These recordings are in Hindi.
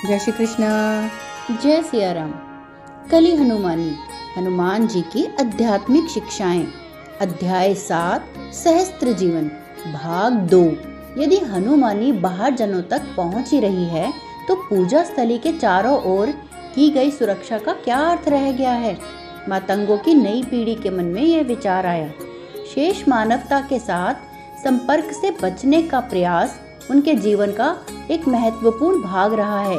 जय श्री कृष्ण, जय सिया राम। कली हनुमानी, हनुमान जी की आध्यात्मिक शिक्षाएं, अध्याय 7, सहस्त्र जीवन, भाग 2। यदि हनुमानी बाहर जनों तक पहुंच ही रही है तो पूजा स्थली के चारों ओर की गई सुरक्षा का क्या अर्थ रह गया है। मातंगों की नई पीढ़ी के मन में यह विचार आया। शेष मानवता के साथ संपर्क से बचने का प्रयास उनके जीवन का एक महत्वपूर्ण भाग रहा है।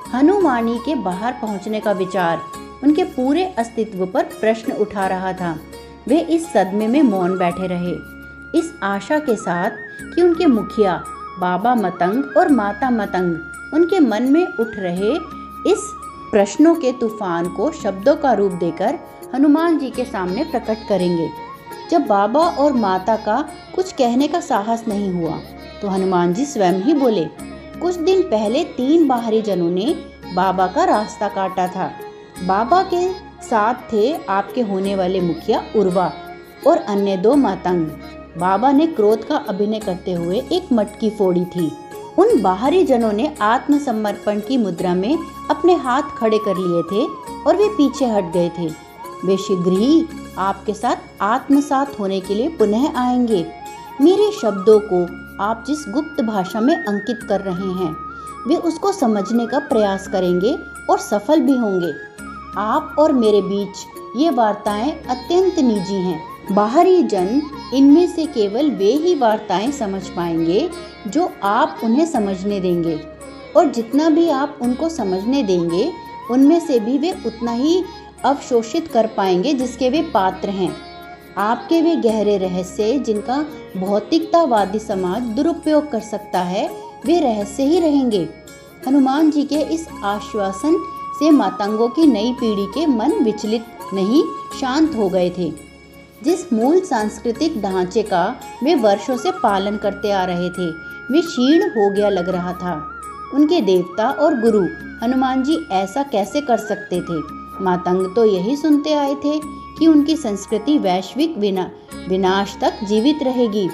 हनुमानी के बाहर पहुंचने का विचार उनके पूरे अस्तित्व पर प्रश्न उठा रहा था। वे इस सदमे में मौन बैठे रहे, इस आशा के साथ कि उनके मुखिया बाबा मतंग और माता मतंग उनके मन में उठ रहे इस प्रश्नों के तूफान को शब्दों का रूप देकर हनुमान जी के सामने प्रकट करेंगे। जब बाबा और माता का कुछ कहने का साहस नहीं हुआ तो हनुमान जी स्वयं ही बोले। कुछ दिन पहले 3 बाहरी जनों ने बाबा का रास्ता काटा था। बाबा के साथ थे आपके होने वाले मुखिया उर्वा और अन्य 2 मातंग। बाबा ने क्रोध का अभिनय करते हुए एक मटकी फोड़ी थी। उन बाहरी जनों ने आत्मसमर्पण की मुद्रा में अपने हाथ खड़े कर लिए थे और वे पीछे हट गए थे। वे शीघ्र ही आपके साथ आत्मसात होने के लिए पुनः आएंगे। मेरे शब्दों को आप जिस गुप्त भाषा में अंकित कर रहे हैं वे उसको समझने का प्रयास करेंगे और सफल भी होंगे। आप और मेरे बीच ये वार्ताएं अत्यंत निजी हैं। बाहरी जन इनमें से केवल वे ही वार्ताएं समझ पाएंगे जो आप उन्हें समझने देंगे, और जितना भी आप उनको समझने देंगे उनमें से भी वे उतना ही अवशोषित कर पाएंगे जिसके वे पात्र हैं। आपके वे गहरे रहस्य जिनका भौतिकतावादी समाज दुरुपयोग कर सकता है वे रहस्य ही रहेंगे। हनुमान जी के इस आश्वासन से मातंगों की नई पीढ़ी के मन विचलित नहीं, शांत हो गए थे। जिस मूल सांस्कृतिक ढांचे का वे वर्षों से पालन करते आ रहे थे वे क्षीण हो गया लग रहा था। उनके देवता और गुरु हनुमान जी ऐसा कैसे कर सकते थे। मातंग तो यही सुनते आए थे कि उनकी संस्कृति वैश्विक विनाश तक जीवित रहेगी,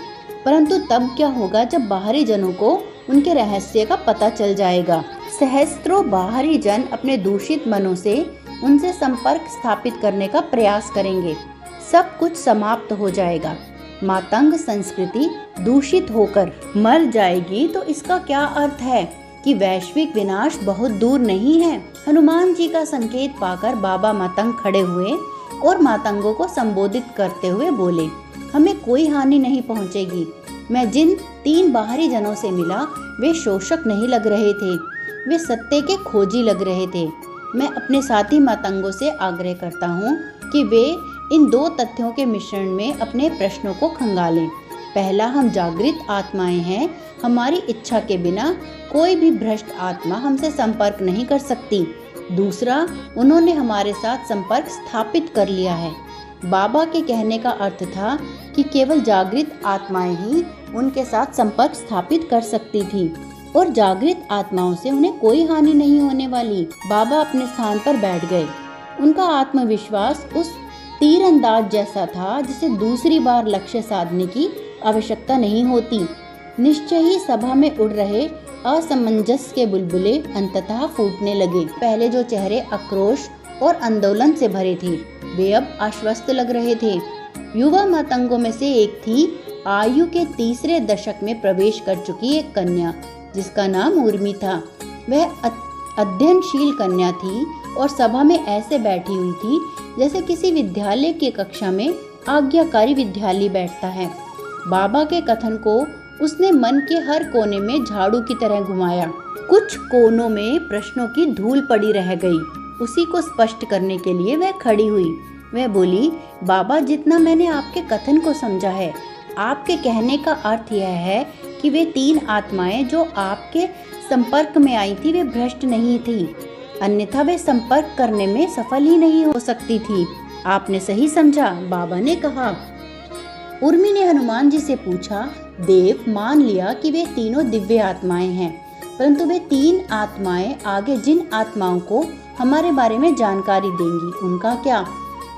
परंतु तब क्या होगा जब बाहरी जनों को उनके रहस्य का पता चल जाएगा। सहस्त्रों बाहरी जन अपने दूषित मनों से उनसे संपर्क स्थापित करने का प्रयास करेंगे। सब कुछ समाप्त हो जाएगा। मातंग संस्कृति दूषित होकर मर जाएगी तो इसका क्या अर्थ है कि वैश्विक विनाश बहुत दूर नहीं है। हनुमान जी का संकेत पाकर बाबा मतंग खड़े हुए और मातंगों को संबोधित करते हुए बोले, हमें कोई हानि नहीं पहुंचेगी। मैं जिन 3 बाहरी जनों से मिला वे शोषक नहीं लग रहे थे, वे सत्य के खोजी लग रहे थे। मैं अपने साथी मातंगों से आग्रह करता हूँ कि वे इन 2 तथ्यों के मिश्रण में अपने प्रश्नों को खंगालें। पहला, हम जागृत आत्माएं हैं, हमारी इच्छा के बिना कोई भी भ्रष्ट आत्मा हमसे संपर्क नहीं कर सकती। दूसरा, उन्होंने हमारे साथ संपर्क स्थापित कर लिया है। बाबा के कहने का अर्थ था कि केवल जागृत आत्माएं ही उनके साथ संपर्क स्थापित कर सकती थी और जागृत आत्माओं से उन्हें कोई हानि नहीं होने वाली। बाबा अपने स्थान पर बैठ गए। उनका आत्मविश्वास उस तीरंदाज जैसा था जिसे दूसरी बार लक्ष्य साधने की आवश्यकता नहीं होती। निश्चय ही सभा में उड़ रहे असमंजस के बुलबुले अंततः फूटने लगे। पहले जो चेहरे आक्रोश और आंदोलन से भरे थे वे अब आश्वस्त लग रहे थे। युवा मातंगों में से एक थी आयु के 3रे दशक में प्रवेश कर चुकी एक कन्या जिसका नाम उर्मी था। वह अध्ययनशील कन्या थी और सभा में ऐसे बैठी हुई थी जैसे किसी विद्यालय की कक्षा में आज्ञाकारी विद्यार्थी बैठता है। बाबा के कथन को उसने मन के हर कोने में झाड़ू की तरह घुमाया। कुछ कोनों में प्रश्नों की धूल पड़ी रह गई। उसी को स्पष्ट करने के लिए वह खड़ी हुई। वह बोली, बाबा, जितना मैंने आपके कथन को समझा है आपके कहने का अर्थ यह है कि वे 3 आत्माएं जो आपके संपर्क में आई थी वे भ्रष्ट नहीं थी, अन्यथा वे संपर्क करने में सफल ही नहीं हो सकती थी। आपने सही समझा, बाबा ने कहा। उर्मी ने हनुमान जी से पूछा, देव, मान लिया कि वे तीनों दिव्य आत्माएं हैं, परंतु वे 3 आत्माएं आगे जिन आत्माओं को हमारे बारे में जानकारी देंगी उनका क्या?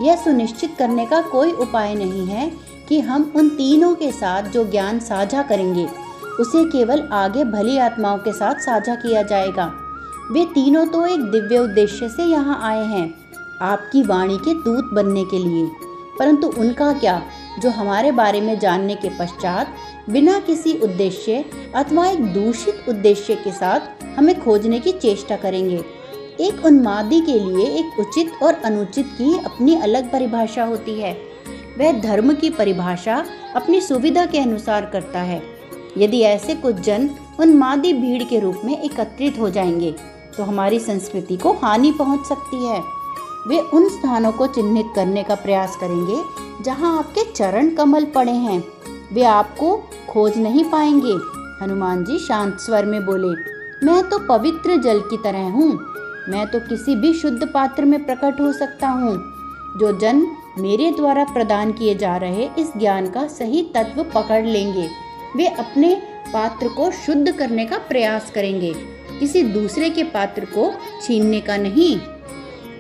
यह सुनिश्चित करने का कोई उपाय नहीं है कि हम उन तीनों के साथ जो ज्ञान साझा करेंगे उसे केवल आगे भली आत्माओं के साथ साझा किया जाएगा। वे तीनों तो एक दिव्य उद्देश्य से यहाँ आए हैं, आपकी वाणी के दूत बनने के लिए। परंतु उनका क्या, जो हमारे बारे में जानने के पश्चात बिना किसी उद्देश्य अथवा एक दूषित उद्देश्य के साथ हमें खोजने की चेष्टा करेंगे। एक उन्मादी के लिए एक उचित और अनुचित की अपनी अलग परिभाषा होती है। वह धर्म की परिभाषा अपनी सुविधा के अनुसार करता है। यदि ऐसे कुछ जन उन्मादी भीड़ के रूप में एकत्रित हो जाएंगे तो हमारी संस्कृति को हानि पहुंच सकती है। वे उन स्थानों को चिन्हित करने का प्रयास करेंगे जहां आपके चरण कमल पड़े हैं। वे आपको खोज नहीं पाएंगे। हनुमान जी शांत स्वर में बोले, मैं तो पवित्र जल की तरह हूँ। मैं तो किसी भी शुद्ध पात्र में प्रकट हो सकता हूँ। जो जन मेरे द्वारा प्रदान किए जा रहे इस ज्ञान का सही तत्व पकड़ लेंगे, वे अपने पात्र को शुद्ध करने का प्रयास करेंगे, किसी दूसरे के पात्र को छीनने का नहीं।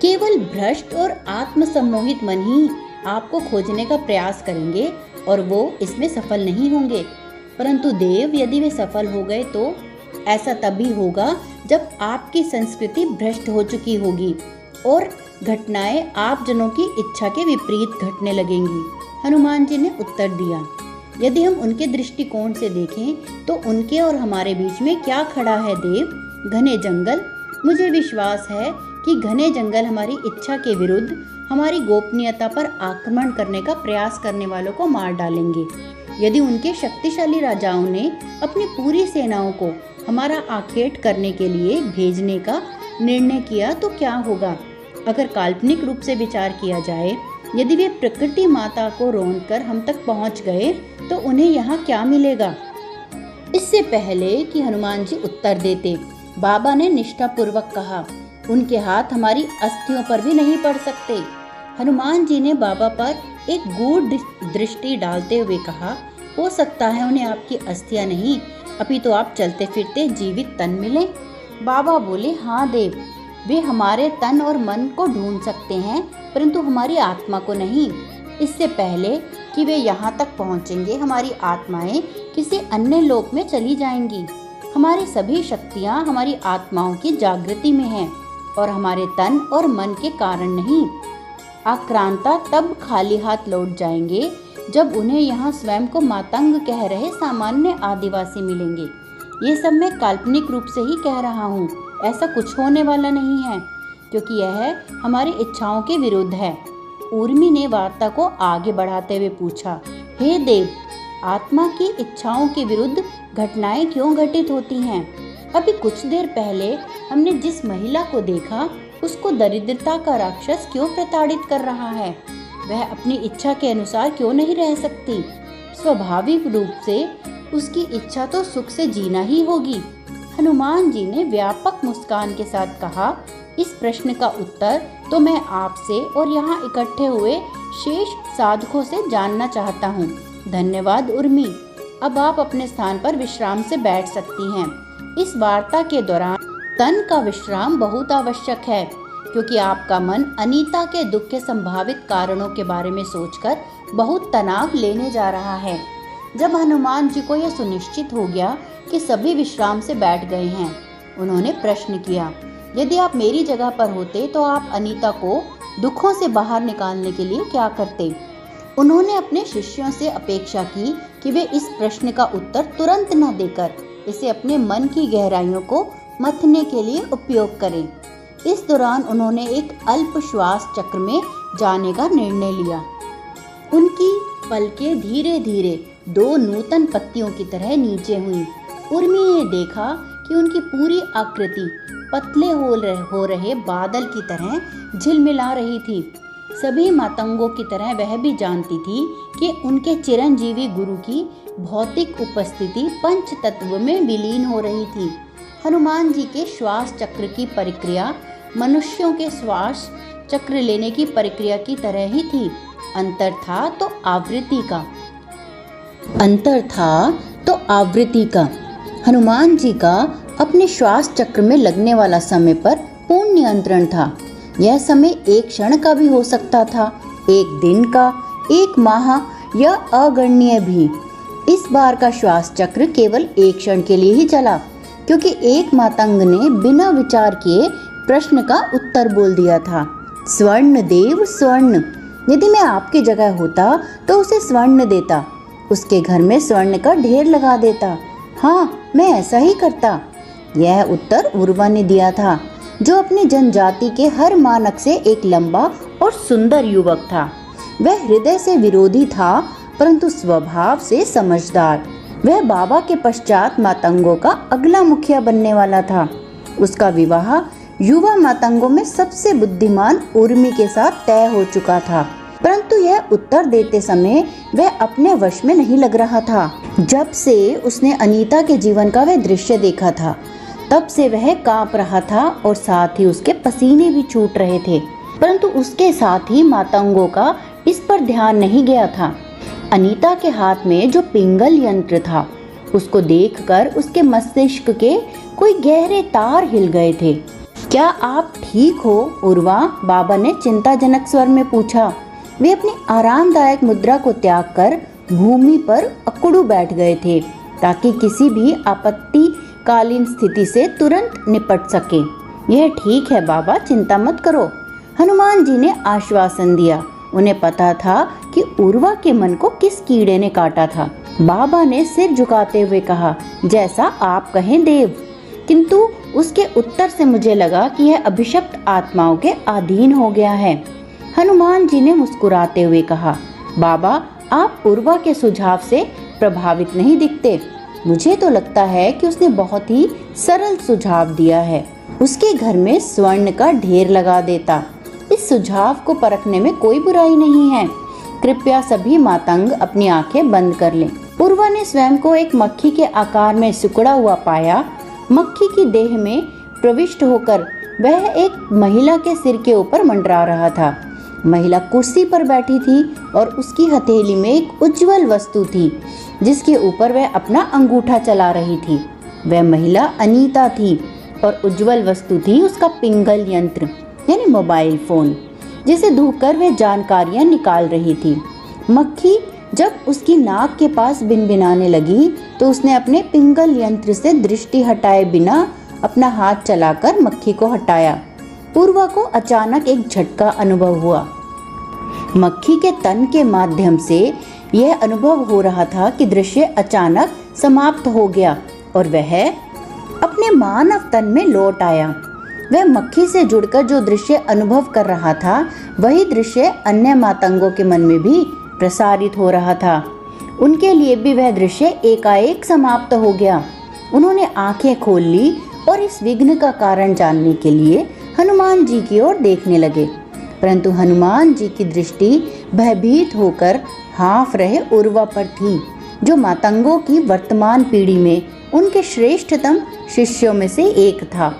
केवल भ्रष्ट और आत्मसम्मोहित मन ही आपको खोजने का प्रयास करेंगे और वो इसमें सफल नहीं होंगे। परंतु देव, यदि वे सफल हो गए तो ऐसा तभी होगा जब आपकी संस्कृति भ्रष्ट हो चुकी होगी और घटनाएं आप जनों की इच्छा के विपरीत घटने लगेंगी। हनुमान जी ने उत्तर दिया, यदि हम उनके दृष्टिकोण से देखें तो उनके और हमारे बीच में क्या खड़ा है देव? घने जंगल। मुझे विश्वास है कि घने जंगल हमारी इच्छा के विरुद्ध हमारी गोपनीयता पर आक्रमण करने का प्रयास करने वालों को मार डालेंगे। यदि उनके शक्तिशाली राजाओं ने अपनी पूरी सेनाओं को हमारा आखेट करने के लिए भेजने का निर्णय किया तो क्या होगा? अगर काल्पनिक रूप से विचार किया जाए, यदि वे प्रकृति माता को रौंदकर हम तक पहुंच गए तो उन्हें यहाँ क्या मिलेगा? इससे पहले कि हनुमान जी उत्तर देते, बाबा ने निष्ठापूर्वक कहा, उनके हाथ हमारी अस्थियों पर भी नहीं पड़ सकते। हनुमान जी ने बाबा पर एक गूढ़ दृष्टि डालते हुए कहा, हो सकता है उन्हें आपकी अस्थियां नहीं अपितु आप चलते फिरते जीवित तन मिले। बाबा बोले, हाँ देव, वे हमारे तन और मन को ढूंढ सकते हैं परंतु हमारी आत्मा को नहीं। इससे पहले कि वे यहाँ तक पहुँचेंगे, हमारी आत्माएं किसी अन्य लोक में चली जाएंगी। हमारी सभी शक्तियाँ हमारी आत्माओं की जागृति में हैं और हमारे तन और मन के कारण नहीं। आक्रांता तब खाली हाथ लौट जाएंगे जब उन्हें यहाँ स्वयं को मातंग कह रहे सामान्य आदिवासी मिलेंगे। ये सब मैं काल्पनिक रूप से ही कह रहा हूँ, ऐसा कुछ होने वाला नहीं है क्योंकि यह हमारी इच्छाओं के विरुद्ध है। उर्मी ने वार्ता को आगे बढ़ाते हुए पूछा, हे देव, आत्मा की इच्छाओं के विरुद्ध घटनाएं क्यों घटित होती हैं? अभी कुछ देर पहले हमने जिस महिला को देखा उसको दरिद्रता का राक्षस क्यों प्रताड़ित कर रहा है? वह अपनी इच्छा के अनुसार क्यों नहीं रह सकती? स्वाभाविक रूप से उसकी इच्छा तो सुख से जीना ही होगी। हनुमान जी ने व्यापक मुस्कान के साथ कहा, इस प्रश्न का उत्तर तो मैं आपसे और यहाँ इकट्ठे हुए शेष साधकों से जानना चाहता हूँ। धन्यवाद उर्मी, अब आप अपने स्थान पर विश्राम से बैठ सकती हैं। इस वार्ता के दौरान तन का विश्राम बहुत आवश्यक है क्योंकि आपका मन अनीता के दुख के संभावित कारणों के बारे में सोचकर बहुत तनाव लेने जा रहा है। जब हनुमान जी को यह सुनिश्चित हो गया कि सभी विश्राम से बैठ गए हैं, उन्होंने प्रश्न किया, यदि आप मेरी जगह पर होते तो आप अनीता को दुखों से बाहर निकालने के लिए क्या करते? उन्होंने अपने शिष्यों से अपेक्षा की कि वे इस प्रश्न का उत्तर तुरंत न देकर इसे अपने मन की गहराइयों को मथने के लिए उपयोग करें। इस दौरान उन्होंने एक अल्प श्वास चक्र में जाने का निर्णय लिया। उनकी पलकें धीरे धीरे दो नूतन पत्तियों की तरह नीचे हुई। उर्मी ने देखा कि उनकी पूरी आकृति पतले हो रहे बादल की तरह झिलमिला रही थी। सभी मातंगों की तरह वह भी जानती थी कि उनके चिरंजीवी गुरु की भौतिक उपस्थिति पंच तत्व में विलीन हो रही थी। हनुमान जी के श्वास चक्र की प्रक्रिया मनुष्यों के श्वास चक्र लेने की प्रक्रिया की तरह ही थी। अंतर था तो आवृत्ति का। हनुमान जी का अपने श्वास चक्र में लगने वाला समय पर पूर्ण नियंत्रण था। यह समय एक क्षण का भी हो सकता था, एक दिन का, एक माह या अगणनीय भी। इस बार का श्वास चक्र केवल एक क्षण के लिए ही चला। क्योंकि एक मातंग ने बिना विचार किए प्रश्न का उत्तर बोल दिया था। स्वर्ण देव स्वर्ण, यदि मैं आपकी जगह होता तो उसे स्वर्ण देता, उसके घर में स्वर्ण का ढेर लगा देता। हाँ, मैं ऐसा ही करता। यह उत्तर उर्वा ने दिया था, जो अपनी जनजाति के हर मानक से एक लंबा और सुंदर युवक था। वह हृदय से विरोधी था, परंतु स्वभाव से समझदार। वह बाबा के पश्चात मातंगों का अगला मुखिया बनने वाला था। उसका विवाह युवा मातंगों में सबसे बुद्धिमान उर्मी के साथ तय हो चुका था, परंतु यह उत्तर देते समय वह अपने वश में नहीं लग रहा था। जब से उसने अनीता के जीवन का वह दृश्य देखा था, तब से वह कांप रहा था और साथ ही उसके पसीने भी छूट रहे थे, परंतु उसके साथ ही मातंगों का इस पर ध्यान नहीं गया था। अनीता के हाथ में जो पिंगल यंत्र था, उसको देखकर उसके मस्तिष्क के कोई गहरे तार हिल गए थे। क्या आप ठीक हो उर्वा? बाबा ने चिंताजनक स्वर में पूछा। वे अपनी आरामदायक मुद्रा को त्याग कर भूमि पर अकड़ू बैठ गए थे, ताकि किसी भी आपत्तिकालीन स्थिति से तुरंत निपट सके। यह ठीक है बाबा, चिंता मत करो, हनुमान जी ने आश्वासन दिया। उन्हें पता था कि उर्वा के मन को किस कीड़े ने काटा था। बाबा ने सिर झुकाते हुए कहा, जैसा आप कहें देव। किंतु उसके उत्तर से मुझे लगा कि यह अभिशप्त आत्माओं के अधीन हो गया है। हनुमान जी ने मुस्कुराते हुए कहा, बाबा आप उर्वा के सुझाव से प्रभावित नहीं दिखते। मुझे तो लगता है कि उसने बहुत ही सरल सुझाव दिया है। उसके घर में स्वर्ण का ढेर लगा देता। इस सुझाव को परखने में कोई बुराई नहीं है। कृपया सभी मातंग अपनी आंखें बंद कर लें। उर्वा ने स्वयं को एक मक्खी के आकार में सिकुड़ा हुआ पाया। मक्खी की देह में प्रविष्ट होकर वह एक महिला के सिर के ऊपर मंडरा रहा था। महिला कुर्सी पर बैठी थी और उसकी हथेली में एक उज्जवल वस्तु थी, जिसके ऊपर वह अपना अंगूठा चला रही थी। वह महिला अनीता थी और उज्जवल वस्तु थी उसका पिंगल यंत्र यानी मोबाइल फोन, जिसे धोकर वह जानकारियां निकाल रही थी। मक्खी जब उसकी नाक के पास भिनभिनाने लगी तो उसने अपने पिंगल यंत्र से दृष्टि हटाए बिना अपना हाथ चलाकर मक्खी को हटाया। उर्वा को अचानक एक झटका अनुभव हुआ। मक्खी के तन के माध्यम से यह अनुभव हो रहा था कि दृश्य अचानक समाप्त हो गया और वह अपने मानव तन में लौट आया। वह मक्खी से जुड़कर जो दृश्य अनुभव कर रहा था, वही दृश्य अन्य मातंगों के मन में भी प्रसारित हो रहा था। उनके लिए भी वह दृश्य एकाएक समाप्त हो गया। उन्होंने आंखें खोल ली और इस विघ्न का कारण जानने के लिए हनुमान जी की ओर देखने लगे, परंतु हनुमान जी की दृष्टि भयभीत होकर हाँफ रहे उर्वा पर थी, जो मातंगों की वर्तमान पीढ़ी में उनके श्रेष्ठतम शिष्यों में से एक था।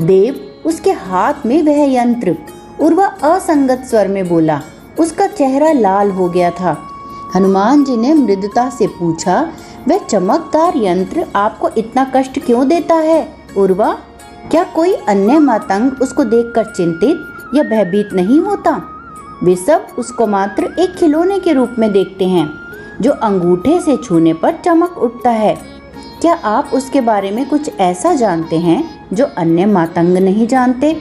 देव, उसके हाथ में वह यंत्र। उर्वा असंगत स्वर में बोला। उसका चेहरा लाल हो गया था। हनुमान जी ने मृदुता से पूछा, वह चमकदार यंत्र आपको इतना कष्ट क्यों देता है उर्वा? क्या कोई अन्य मातंग उसको देखकर चिंतित या भयभीत नहीं होता? वे सब उसको मात्र एक खिलौने के रूप में देखते हैं, जो अंगूठे से छूने पर चमक उठता है। क्या आप उसके बारे में कुछ ऐसा जानते हैं जो अन्य मातंग नहीं जानते?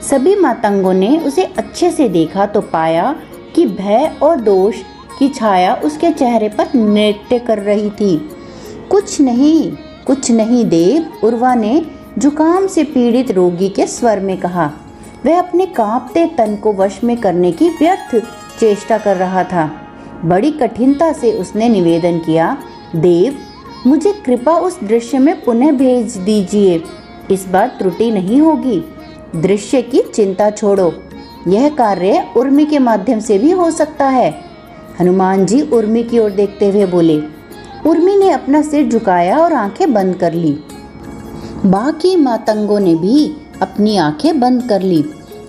सभी मातंगों ने उसे अच्छे से देखा तो पाया कि भय और दोष की छाया उसके चेहरे पर नृत्य कर रही थी। कुछ नहीं देव, उर्वा ने जुकाम से पीड़ित रोगी के स्वर में कहा। वह अपने कांपते तन को वश में करने की व्यर्थ चेष्टा कर रहा था। बड़ी कठिनता से उसने निवेदन किया, देव, मुझे कृपा उस दृश्य में पुनः भेज दीजिए। इस बार त्रुटि नहीं होगी। दृश्य की चिंता छोड़ो, यह कार्य उर्मी के माध्यम से भी हो सकता है। हनुमान जी उर्मी की ओर देखते हुए बोले। उर्मी ने अपना सिर झुकाया और आंखें बंद कर ली। बाकी मातंगों ने भी अपनी आंखें बंद कर ली।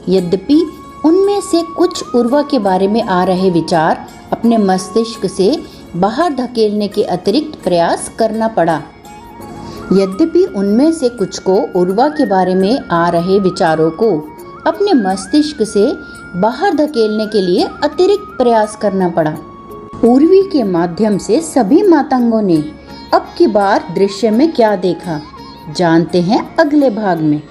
यद्यपि उनमें से कुछ उर्वा के बारे में आ रहे विचार अपने मस्तिष्क से बाहर धकेलने के अतिरिक्त प्रयास करना पड़ा। यद्यपि उनमें से कुछ को उर्वा के बारे में आ रहे विचारों को अपने मस्तिष्क से बाहर धकेलने के लिए अतिरिक्त प्रयास करना पड़ा। उर्वी के माध्यम से सभी मातंगों ने अब की बार दृश्य में क्या देखा, जानते हैं अगले भाग में।